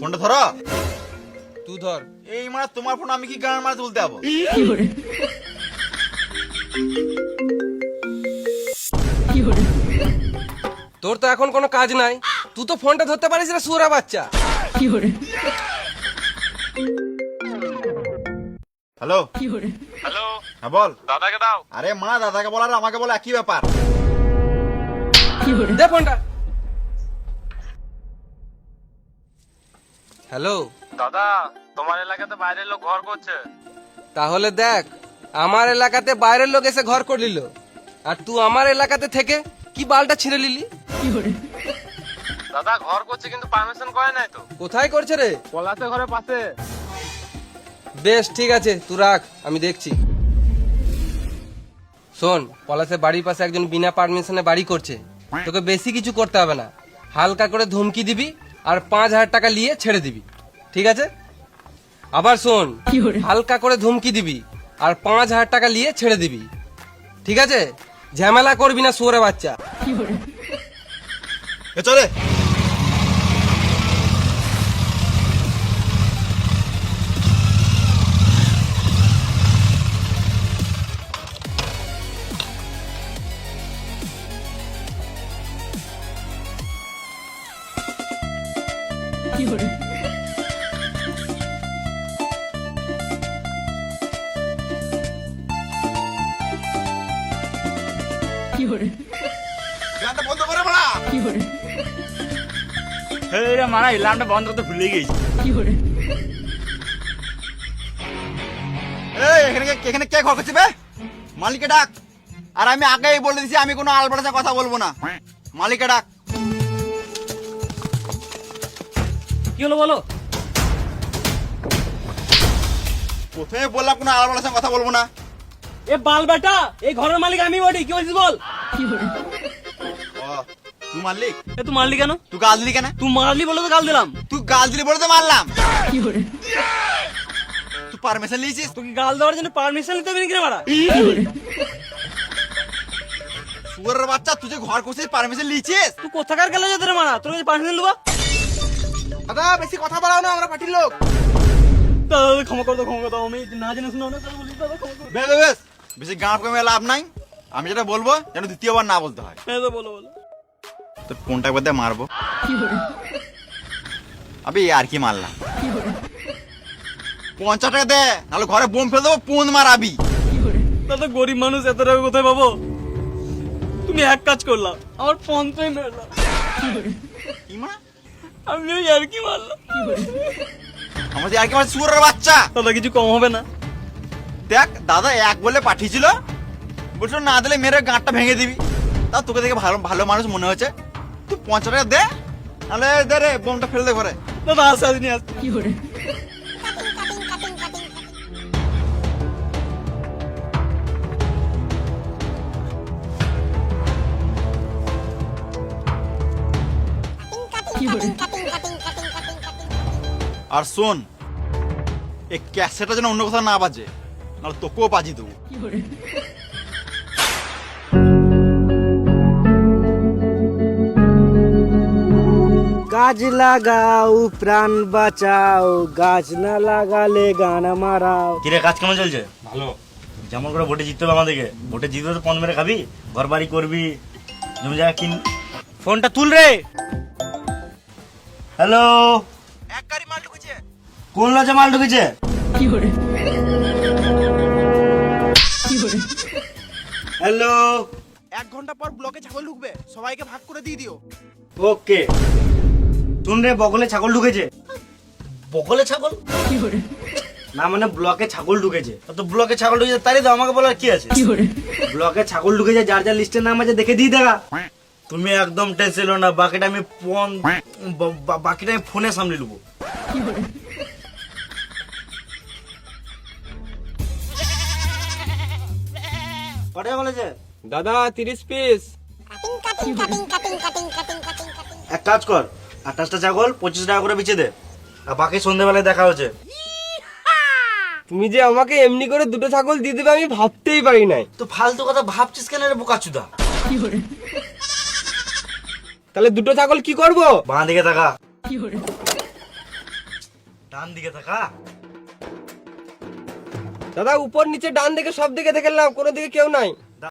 ফোনটা ধরো। তুই ধর। এই মানে তোমার ফোন আমি কি গান মারা তুলতে যাবো? তোর তো এখন কোনো কাজ নাই, তুই তো ফোনটা ধরতে পারিস না সুরা বাচ্চা। হ্যালো হ্যালো, হ্যাঁ বল। দাদাকে দাও। আরে মা দাদাকে বল আর আমাকে বল একই ব্যাপার। দে ফোনটা। হ্যালো, দাদা, তোমার এলাকাতে বাইরের লোক ঘর করছে। তাহলে দেখ, আমার এলাকাতে বাইরের লোক এসে ঘর করে নিল, আর তুই আমার এলাকাতে থেকে কি বালটা ছিঁড়ে নিলি? দাদা ঘর করছে কিন্তু পারমিশন করে নাই তো। কোথায় করছে রে? পলাশে ঘরের পাশে। বেশ ঠিক আছে, তুই রাখ, আমি দেখছি। শোন, পলাশের বাড়ির পাশে একজন বিনা পারমিশনে বাড়ি করছে। তোকে বেশি কিছু করতে হবে না, হালকা করে ধমকি দিবি আর 5,000 টাকা নিয়ে ছেড়ে দিবি, ঠিক আছে? আবার শোন, হালকা করে ধমকি দিবি আর 5,000 টাকা নিয়ে ছেড়ে দিবি, ঠিক আছে? ঝামেলা করবি না শুয়োরে বাচ্চা। এ চলে। গানটা বন্ধ করে বলা। রে মারা ইলামটা বন্ধ করতে ভুলে গেছি। এই এখানে কে ঘর করছে বে? মালিককে ডাক। আর আমি আগেই বলে দিছি আমি কোনো আলবাড়া কথা বলবো না। মালিককে ডাক। কি হলো বলো? প্রথমে বললাম কোনো আলবাড়া কথা বলবো না। এ বাল বেটা, এই ঘরের মালিক আমি বলি, কি বলছিস বল? ও, তুই মারলিক? এ তুই মারলি কেন? তুই গাল দিলি কেন? তুই মারলি বলে তো গাল দিলাম। তুই গাল দিলি বলে তো মারলাম। তুই পারমিশন নিয়েছিস? তোকে গাল দেওয়ার জন্য পারমিশন নিতে হবে নাকি রে মারা? শুয়োরের বাচ্চা, তুই যে ঘর করছিস পারমিশন নিয়েছিস? তুই কোথাকার গেলে যেতে রে মারা? তোর কাছে পারমিশন দেবো? দাদা বেশি কথা বাড়াও না, আমরা পার্টির লোক। দাদা ক্ষমা করে দাও, ক্ষমা করে দাও, আমি না জেনে শুনে অনেক কথা বলি, দাদা ক্ষমা করে দাও। বেশ বেশি গাঁট কমে লাভ নাই। আমি যেটা বলবো যেন দ্বিতীয়বার না বলতে হয়। হ্যাঁ, বলো বলো। তোর ফোনটা একবার দিয়ে মারবো। আবে আর কি মারলাম? 50 টাকা দে, নাহলে ঘরে বোম ফেলে দেবো, পুন মারাবি। দাদা গরিব মানুষ, এত টাকা কোথায় পাবো? তুমি এক কাজ করলাম, আমার ফোনটাই মেরলাম। কি মা? আমি ওই আর কি মারলাম। আমার যে আর কি মারছে শুয়োরের বাচ্চা। দাদা কিছু কম হবে না? দেখ দাদা এক বলে পাঠিয়েছিল, বলছিল না দিলে মেরে গাঁটটা ভেঙে দিবি। তা তোকে দেখে ভালো ভালো মানুষ মনে হচ্ছে। তুই 50 টাকা দে, নাহলে দে রে বোমটা ফেলে দে ঘরে। দাদা আসে আজ নিয়ে আসতে। আর শোন, এই ক্যাসেটটা যেন অন্য কোথাও না বাজে, নাহলে তোকেও বাজি দেবো। গাছ লাগাও প্রাণ বাঁচাও, গাছ না লাগালে গান মারাও। কিরে কাজ কেমন চলছে? ভালো। যেমন করে ভোটে জিততে হবে আমাদেরকে, ভোটে জিততে তো পণ মেরে খাবি, ঘর বাড়ি করবি, জমি জায়গা কিন। ফোনটা তুল রে। হ্যালো, এক গাড়ি মাল ঢুকেছে। কোন লজে মাল ঢুকেছে? হ্যালো, 1 ঘন্টা পর ব্লকে ছাগল ঢুকবে, সবাইকে ভাগ করে দিয়ে দিও। ওকে। শুন রে, বগলে ছাগল ঢুকেছে। বগলে ছাগল? না মানে ব্লকে ছাগল ঢুকেছে। তো ব্লকে ছাগল ঢুকেছে তাই তো আমাকে বলার কি আছে? ব্লকে ছাগল ঢুকেছে, যার যার লিস্টের নাম আছে দেখে দিয়ে দেখা। তুমি একদম টেনশন না, বাকিটা আমি বাকিটা আমি ফোনে সামনে নেবো। কটা বলেছে? দাদা 30 পিস। এক কাজ কর, 28টা ছাগল 25 টাকা করে বেচে দে, আর বাকি সন্ধ্যাবেলায় দেখা হচ্ছে। তুমি যে আমাকে এমনি করে 2টো ছাগল দিয়ে দেবে আমি ভাবতেই পারি নাই। তো ফালতু কথা ভাবছিস কেন রে বোকাচুদা? তাহলে 2টো ছাগল কি করব? বাঁ দিকে তাকা। ডান দিকে থাকা। দাদা উপর নিচে ডান দিকে সব দিকে দেখে নিলাম, কোনো দিকে কেউ নাই।